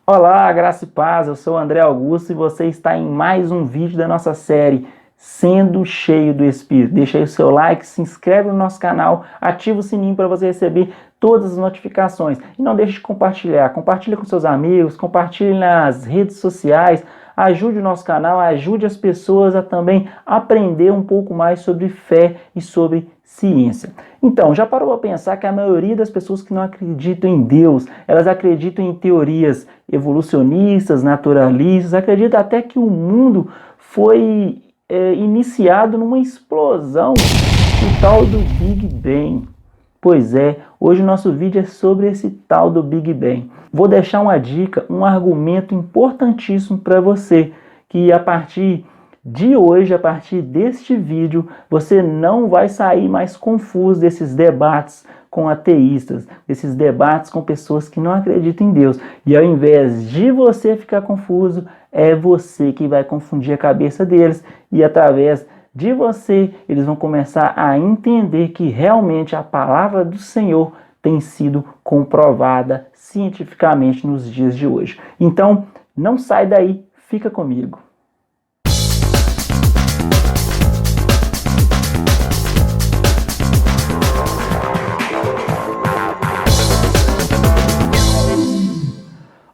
Olá, graça e paz, eu sou o André Augusto e você está em mais um vídeo da nossa série Sendo Cheio do Espírito. Deixa aí o seu like, se inscreve no nosso canal, ativa o sininho para você receber todas as notificações. E não deixe de compartilhar, compartilhe com seus amigos, compartilhe nas redes sociais, ajude o nosso canal, ajude as pessoas a também aprender um pouco mais sobre fé e sobre ciência. Então, já parou para pensar que a maioria das pessoas que não acreditam em Deus, elas acreditam em teorias evolucionistas, naturalistas, acreditam até que o mundo foi iniciado numa explosão, o tal do Big Bang. Pois é, hoje o nosso vídeo é sobre esse tal do Big Bang. Vou deixar uma dica, um argumento importantíssimo para você, que a partir de hoje, a partir deste vídeo, você não vai sair mais confuso desses debates com ateístas, desses debates com pessoas que não acreditam em Deus. E ao invés de você ficar confuso, é você que vai confundir a cabeça deles e através de você, eles vão começar a entender que realmente a palavra do Senhor tem sido comprovada cientificamente nos dias de hoje. Então, não sai daí, fica comigo.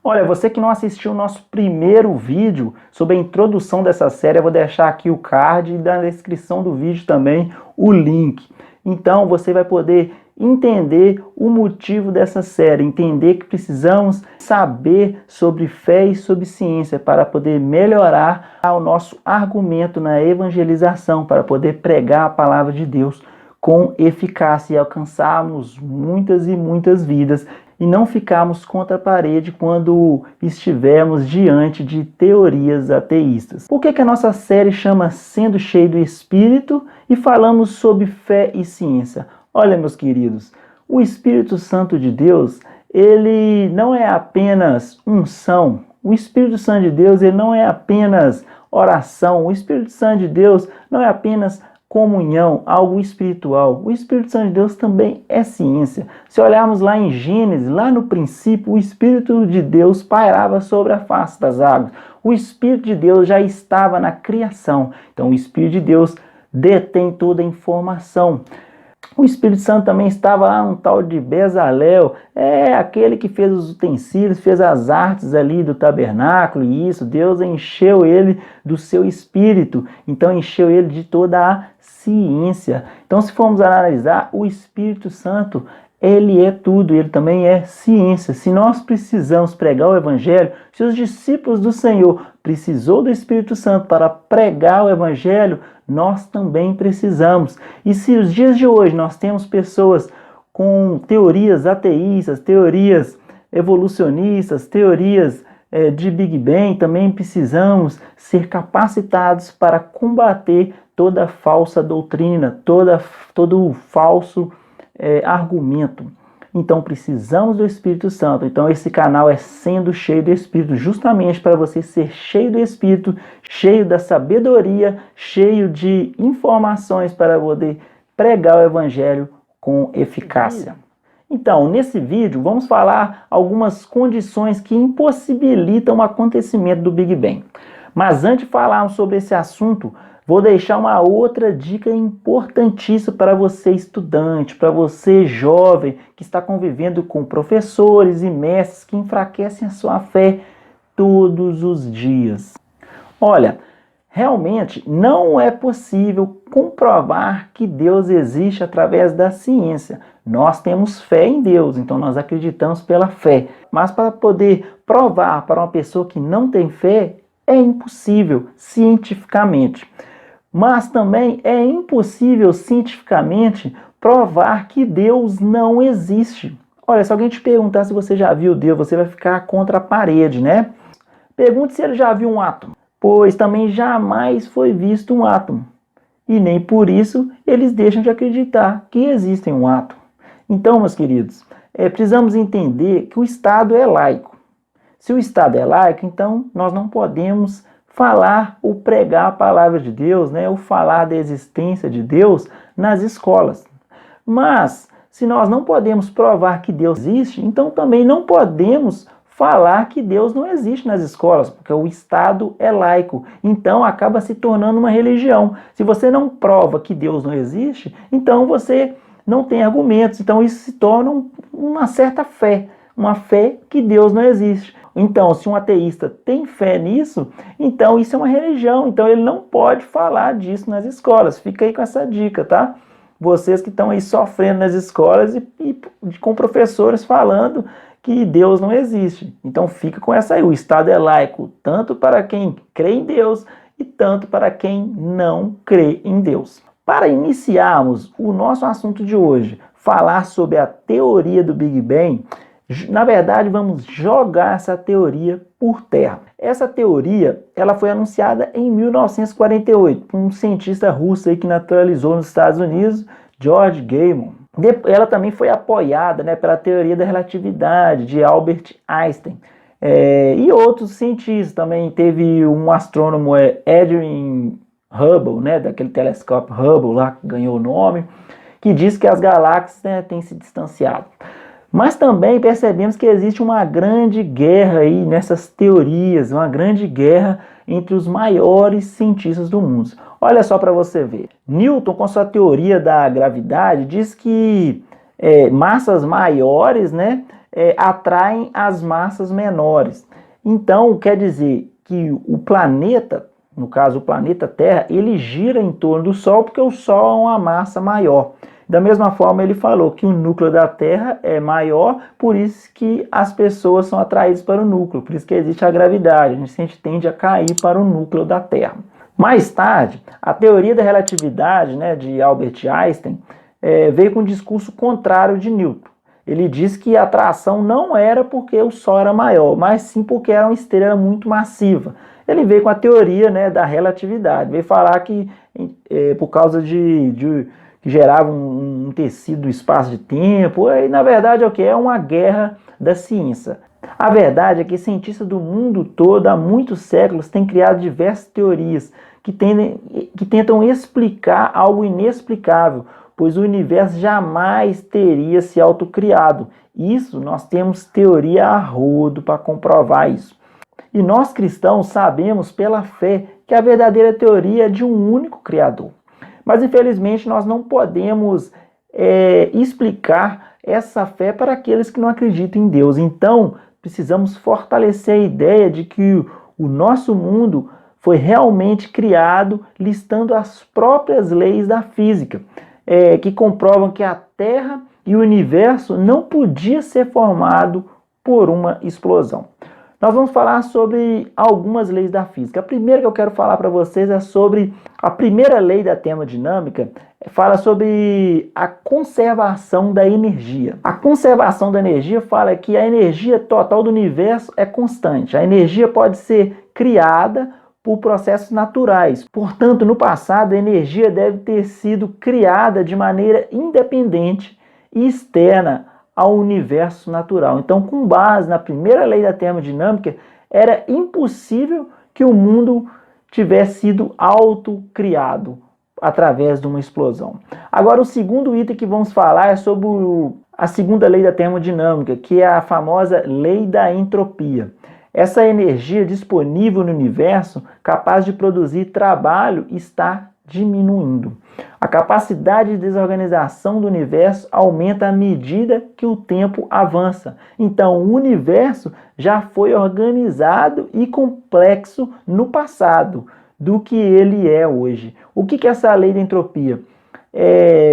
Olha, você que não assistiu o nosso primeiro vídeo sobre a introdução dessa série, eu vou deixar aqui o card e na descrição do vídeo também o link. Então você vai poder entender o motivo dessa série, entender que precisamos saber sobre fé e sobre ciência para poder melhorar o nosso argumento na evangelização, para poder pregar a palavra de Deus com eficácia e alcançarmos muitas e muitas vidas e não ficarmos contra a parede quando estivermos diante de teorias ateístas. Por que a nossa série chama Sendo Cheio do Espírito e falamos sobre fé e ciência? Olha, meus queridos, o Espírito Santo de Deus, ele não é apenas unção. O Espírito Santo de Deus, ele não é apenas oração. O Espírito Santo de Deus não é apenas comunhão, algo espiritual. O Espírito Santo de Deus também é ciência. Se olharmos lá em Gênesis, lá no princípio, o Espírito de Deus pairava sobre a face das águas. O Espírito de Deus já estava na criação. Então o Espírito de Deus detém toda a informação. O Espírito Santo também estava lá no tal de Bezalel, aquele que fez os utensílios, fez as artes ali do tabernáculo, e isso, Deus encheu ele do seu Espírito, então encheu ele de toda a ciência. Então, se formos analisar, o Espírito Santo, ele é tudo, ele também é ciência. Se nós precisamos pregar o Evangelho, se os discípulos do Senhor precisou do Espírito Santo para pregar o Evangelho, nós também precisamos. E se os dias de hoje nós temos pessoas com teorias ateístas, teorias evolucionistas, teorias de Big Bang, também precisamos ser capacitados para combater toda falsa doutrina, todo falso argumento. Então precisamos do Espírito Santo. Então esse canal é Sendo Cheio do Espírito, justamente para você ser cheio do Espírito, cheio da sabedoria, cheio de informações para poder pregar o Evangelho com eficácia. Então, nesse vídeo, vamos falar algumas condições que impossibilitam o acontecimento do Big Bang. Mas antes de falarmos sobre esse assunto, vou deixar uma outra dica importantíssima para você estudante, para você jovem que está convivendo com professores e mestres que enfraquecem a sua fé todos os dias. Olha, realmente não é possível comprovar que Deus existe através da ciência. Nós temos fé em Deus, então nós acreditamos pela fé. Mas para poder provar para uma pessoa que não tem fé, é impossível cientificamente. Mas também é impossível cientificamente provar que Deus não existe. Olha, se alguém te perguntar se você já viu Deus, você vai ficar contra a parede, né? Pergunte se ele já viu um átomo, pois também jamais foi visto um átomo. E nem por isso eles deixam de acreditar que existe um átomo. Então, meus queridos, precisamos entender que o Estado é laico. Se o Estado é laico, então nós não podemos falar ou pregar a palavra de Deus, ou falar da existência de Deus nas escolas. Mas, se nós não podemos provar que Deus existe, então também não podemos falar que Deus não existe nas escolas, porque o Estado é laico. Então acaba se tornando uma religião. Se você não prova que Deus não existe, então você não tem argumentos. Então isso se torna uma certa fé, uma fé que Deus não existe. Então, se um ateísta tem fé nisso, então isso é uma religião. Então ele não pode falar disso nas escolas. Fica aí com essa dica, tá? Vocês que estão aí sofrendo nas escolas e com professores falando que Deus não existe. Então fica com essa aí. O Estado é laico, tanto para quem crê em Deus e tanto para quem não crê em Deus. Para iniciarmos o nosso assunto de hoje, falar sobre a teoria do Big Bang, na verdade vamos jogar essa teoria por terra. Essa teoria ela foi anunciada em 1948 por um cientista russo aí que naturalizou nos Estados Unidos, George Gamow. Ela também foi apoiada, né, pela teoria da relatividade de Albert Einstein e outros cientistas. Também teve um astrônomo, Edwin Hubble, né, daquele telescópio Hubble lá que ganhou o nome, que diz que as galáxias, né, têm se distanciado. Mas também percebemos que existe uma grande guerra aí nessas teorias, uma grande guerra entre os maiores cientistas do mundo. Olha só para você ver. Newton, com sua teoria da gravidade, diz que massas maiores, né, atraem as massas menores. Então, quer dizer que o planeta, no caso o planeta Terra, ele gira em torno do Sol porque o Sol é uma massa maior. Da mesma forma, ele falou que o núcleo da Terra é maior, por isso que as pessoas são atraídas para o núcleo, por isso que existe a gravidade, a gente tende a cair para o núcleo da Terra. Mais tarde, a teoria da relatividade, né, de Albert Einstein veio com um discurso contrário de Newton. Ele disse que a atração não era porque o Sol era maior, mas sim porque era uma estrela muito massiva. Ele veio com a teoria, né, da relatividade, veio falar que por causa que gerava um tecido do espaço de tempo, e na verdade é o que? É uma guerra da ciência. A verdade é que cientistas do mundo todo, há muitos séculos, têm criado diversas teorias que tentam explicar algo inexplicável, pois o universo jamais teria se autocriado. Isso, nós temos teoria a rodo para comprovar isso. E nós cristãos sabemos pela fé que a verdadeira teoria é de um único Criador. Mas infelizmente nós não podemos explicar essa fé para aqueles que não acreditam em Deus. Então precisamos fortalecer a ideia de que o nosso mundo foi realmente criado listando as próprias leis da física, que comprovam que a Terra e o universo não podia ser formado por uma explosão. Nós vamos falar sobre algumas leis da física. A primeira que eu quero falar para vocês é sobre a primeira lei da termodinâmica, fala sobre a conservação da energia. A conservação da energia fala que a energia total do universo é constante. A energia pode ser criada por processos naturais. Portanto, no passado, a energia deve ter sido criada de maneira independente e externa ao universo natural. Então, com base na primeira lei da termodinâmica, era impossível que o mundo tivesse sido autocriado através de uma explosão. Agora, o segundo item que vamos falar é sobre a segunda lei da termodinâmica, que é a famosa lei da entropia. Essa energia disponível no universo, capaz de produzir trabalho, está diminuindo. A capacidade de desorganização do universo aumenta à medida que o tempo avança. Então, o universo já foi organizado e complexo no passado do que ele é hoje. O que é essa lei da entropia?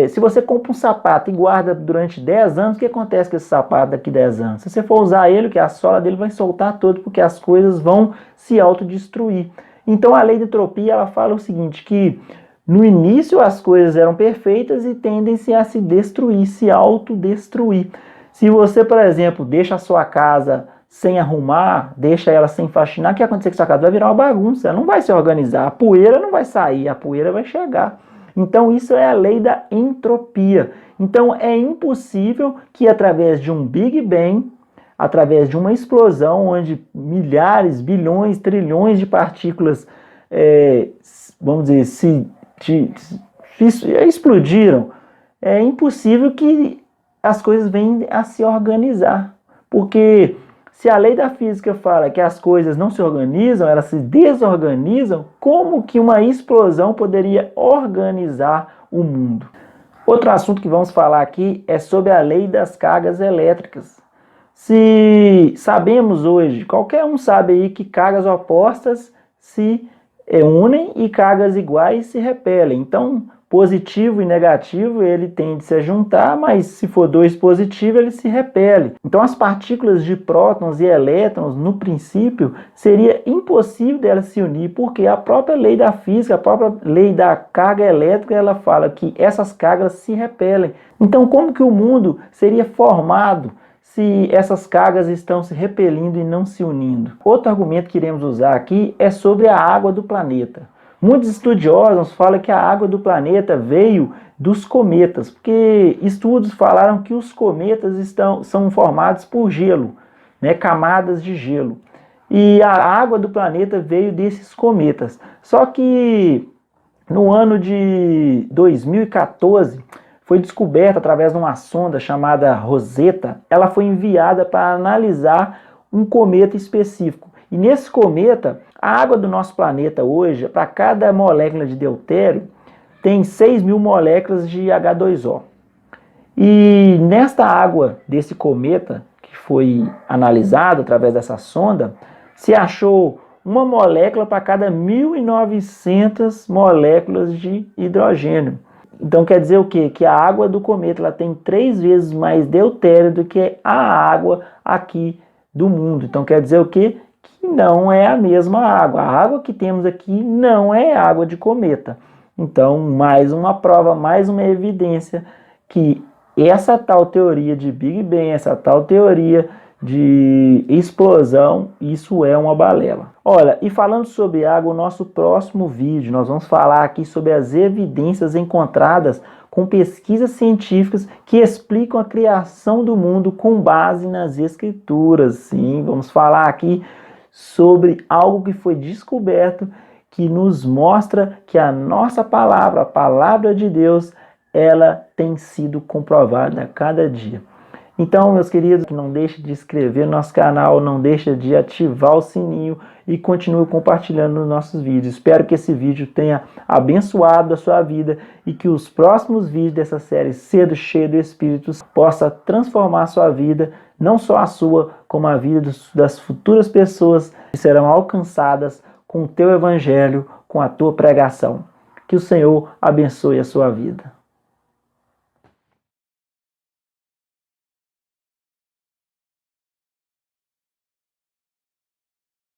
Se você compra um sapato e guarda durante 10 anos, o que acontece com esse sapato daqui a 10 anos? Se você for usar ele, que a sola dele vai soltar todo, porque as coisas vão se autodestruir. Então, a lei da entropia ela fala o seguinte, que no início as coisas eram perfeitas e tendem a se destruir, se autodestruir. Se você, por exemplo, deixa a sua casa sem arrumar, deixa ela sem faxinar, o que acontece com a sua casa? Vai virar uma bagunça, ela não vai se organizar, a poeira não vai sair, a poeira vai chegar. Então isso é a lei da entropia. Então é impossível que através de um Big Bang, através de uma explosão onde milhares, bilhões, trilhões de partículas, vamos dizer, explodiram, é impossível que as coisas venham a se organizar, porque Se a lei da física fala que as coisas não se organizam, elas se desorganizam, como que uma explosão poderia organizar o mundo? Outro assunto que vamos falar aqui é sobre a lei das cargas elétricas. Se sabemos hoje, qualquer um sabe aí que cargas opostas se unem e cargas iguais se repelem. Então, positivo e negativo, ele tende a se juntar, mas se for dois positivos, ele se repele. Então, as partículas de prótons e elétrons, no princípio, seria impossível delas se unir, porque a própria lei da física, a própria lei da carga elétrica, ela fala que essas cargas se repelem. Então, como que o mundo seria formado se essas cargas estão se repelindo e não se unindo? Outro argumento que iremos usar aqui é sobre a água do planeta. Muitos estudiosos falam que a água do planeta veio dos cometas, porque estudos falaram que os cometas são formados por gelo, né, camadas de gelo. E a água do planeta veio desses cometas. Só que no ano de 2014, foi descoberta através de uma sonda chamada Rosetta. Ela foi enviada para analisar um cometa específico. E nesse cometa, a água do nosso planeta hoje, para cada molécula de deutério, tem 6.000 moléculas de H2O. E nesta água desse cometa, que foi analisado através dessa sonda, se achou uma molécula para cada 1.900 moléculas de hidrogênio. Então quer dizer o quê? Que a água do cometa ela tem 3 vezes mais deutério do que a água aqui do mundo. Então quer dizer o quê? Que não é a mesma água. A água que temos aqui não é água de cometa. Então, mais uma prova, mais uma evidência que essa tal teoria de Big Bang, essa tal teoria de explosão, isso é uma balela. Olha, e falando sobre água, o nosso próximo vídeo, nós vamos falar aqui sobre as evidências encontradas com pesquisas científicas que explicam a criação do mundo com base nas escrituras. Sim, vamos falar aqui sobre algo que foi descoberto, que nos mostra que a nossa palavra, a palavra de Deus, ela tem sido comprovada a cada dia. Então, meus queridos, não deixe de se inscrever no nosso canal, não deixe de ativar o sininho e continue compartilhando os nossos vídeos. Espero que esse vídeo tenha abençoado a sua vida e que os próximos vídeos dessa série Cedo Cheio do Espírito possa transformar a sua vida, não só a sua, como a vida das futuras pessoas que serão alcançadas com o teu evangelho, com a tua pregação. Que o Senhor abençoe a sua vida.